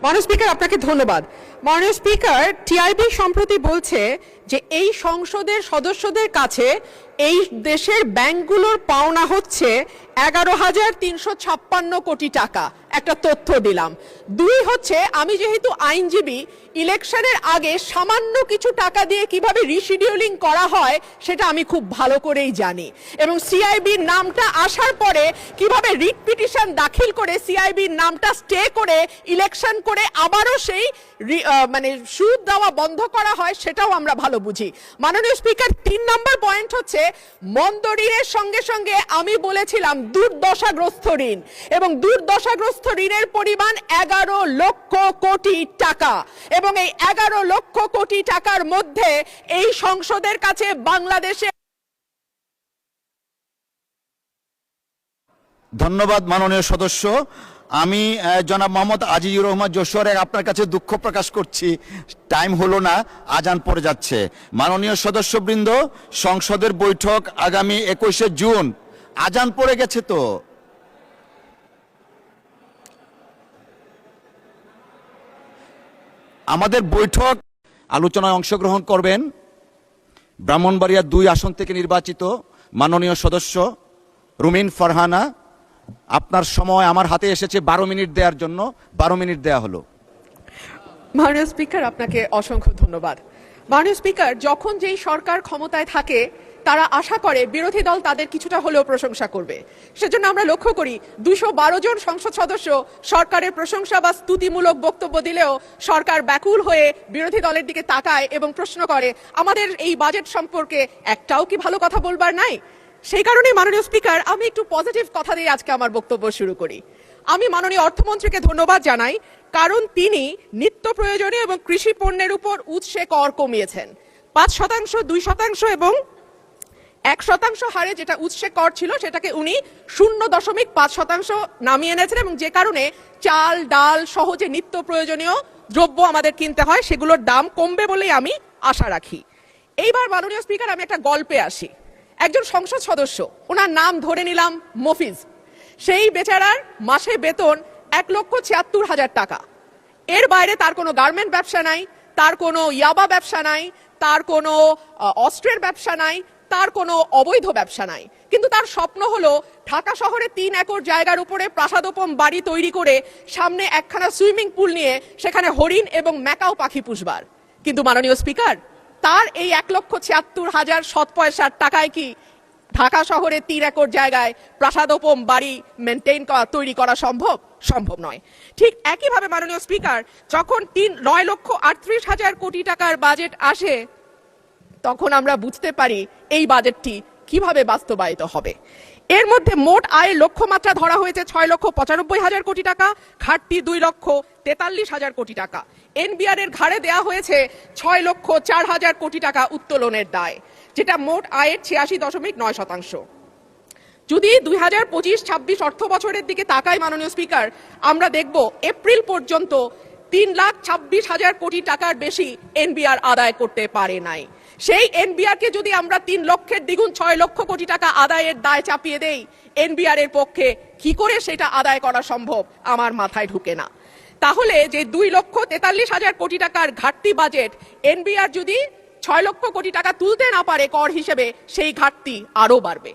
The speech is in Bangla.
মাননীয় স্পিকার, আপনাকে ধন্যবাদ। মাননীয় স্পিকার, টিআইবি সম্প্রতি বলছে যে এই সংসদের সদস্যদের কাছে এই দেশের ব্যাংকগুলোর পাওনা হচ্ছে 11,356 কোটি টাকা। একটা তথ্য দিলাম। দুই হচ্ছে, আমি যেহেতু আইনজীবী, ইলেকশনের আগে সামান্য কিছু টাকা দিয়ে কিভাবে রিশিডিউলিং করা হয় সেটা আমি খুব ভালো করেই জানি, এবং সিআইবির নামটা আসার পরে কিভাবে রিট পিটিশন দাখিল করে সিআইবির নামটা স্টে করে ইলেকশন করে আবারও সেই মানে সুদ দেওয়া বন্ধ করা হয় সেটাও আমরা ভালো বুঝি। মাননীয় স্পিকার, 3 নম্বর পয়েন্ট হচ্ছে মন্দ ঋণের সঙ্গে সঙ্গে আমি বলেছিলাম দুর্দশাগ্রস্ত ঋণ, এবং দুর্দশাগ্রস্ত ঋণের পরিমাণ 11 লক্ষ কোটি টাকা, এবং এই 11 লক্ষ কোটি টাকার মধ্যে এই সংসদের কাছে বাংলাদেশে। ধন্যবাদ মাননীয় সদস্য। আমি জনাব মোহাম্মদ আজিজুর রহমান যশোরে আপনার কাছে দুঃখ প্রকাশ করছি, টাইম হলো না, আজান পড়ে যাচ্ছে। মাননীয় সদস্যবৃন্দ, সংসদের বৈঠক আগামী 21শে জুন। আজান পড়ে গেছে তো। আমাদের বৈঠক আলোচনায় অংশগ্রহণ করবেন ব্রাহ্মণবাড়িয়া 2 আসন থেকে নির্বাচিত মাননীয় সদস্য রুমিন ফারহানা। আপনার সময় আমার হাতে এসেছে 12 মিনিট দেওয়ার জন্য, 12 মিনিট দেয়া হলো। মাননীয় স্পিকার, আপনাকে অসংখ্য ধন্যবাদ। মাননীয় স্পিকার, যখন যেই সরকার ক্ষমতায় থাকে তারা আশা করে বিরোধী দল তাদের কিছুটা হলেও প্রশংসা করবে। সেজন্য আমরা লক্ষ্য করি 212 জন সংসদ সদস্য সরকারের প্রশংসা বা স্তুতিমূলক বক্তব্য দিলেও সরকার ব্যাকুল হয়ে বিরোধী দলের দিকে তাকায় এবং প্রশ্ন করে, আমাদের এই বাজেট সম্পর্কে একটাও কি ভালো কথা বলবার নাই? সেই কারণে মাননীয় স্পিকার, আমি একটু পজিটিভ কথা দিয়ে আজকে আমার বক্তব্য শুরু করি। আমি মাননীয় অর্থমন্ত্রীকে ধন্যবাদ জানাই, কারণ তিনি নিত্য প্রয়োজনীয় এবং কৃষি পণ্যের উপর উৎসে কর কমিয়েছেন। 5%, 2% এবং 1% হারে যেটা উৎসে কর ছিল সেটাকে উনি 0.5% নামিয়ে এনেছেন, এবং যে কারণে চাল ডাল সহ যে নিত্য প্রয়োজনীয় দ্রব্য আমাদের কিনতে হয় সেগুলোর দাম কমবে বলেই আমি আশা রাখি। এইবার মাননীয় স্পিকার, আমি একটা গল্পে আসি। একজন সংসদ সদস্য, ওনার নাম ধরে নিলাম মফিজ। সেই বেচারার মাসে বেতন 1,76,000 টাকা। এর বাইরে তার কোনো গার্মেন্ট ব্যবসা নাই, তার কোনো ইয়াবা ব্যবসা নাই, তার কোনো অস্ত্রের ব্যবসা নাই, তার কোনো অবৈধ ব্যবসা নাই। কিন্তু তার স্বপ্ন হলো ঢাকা শহরে 3 একর জায়গার উপরে প্রাসাদোপম বাড়ি তৈরি করে সামনে একখানা সুইমিং পুল নিয়ে সেখানে হরিণ এবং ম্যাকাও পাখি পুষবার। কিন্তু মাননীয় স্পিকার, তার এই 1,76,000 সৎ পয়সার টাকায় কি ঢাকা শহরে 3 একর জায়গায় প্রাসাদোপম বাড়ি মেনটেইন করা, তৈরি করা সম্ভব? সম্ভব নয়। ঠিক একইভাবে মাননীয় স্পিকার, যখন 9,38,000 কোটি টাকার বাজেট আসে তখন আমরা বুঝতে পারি এই বাজেটটি কিভাবে বাস্তবায়িত হবে। এর মধ্যে মোট আয়ের লক্ষ্যমাত্রা ধরা হয়েছে 6,95,000 কোটি টাকা, ঘাটতি 2,43,000 কোটি টাকা। এনবিআর এর ঘাড়ে দেয়া হয়েছে 6,04,000 কোটি টাকা উত্তোলনের দায়, যেটা মোট আয়ের 86.9%। যদি 2025-26 অর্থ বছরের দিকে তাকাই মাননীয় স্পিকার, আমরা দেখব এপ্রিল পর্যন্ত 3,26,000 কোটি টাকার বেশি এনবিআর আদায় করতে পারে নাই। সেই এনবিআর কে যদি আমরা 3 লক্ষের দ্বিগুণ 6 লক্ষ কোটি টাকা আদায়ের দায় চাপিয়ে দেই, এনবিআর এর পক্ষে কি করে সেটা আদায় করা সম্ভব আমার মাথায় ঢুকে না। তাহলে যে 2,43,000 কোটি টাকার ঘাটতি বাজেট, এনবিআর যদি 6 লক্ষ কোটি টাকা তুলতে না পারে কর হিসেবে, সেই ঘাটতি আরো বাড়বে।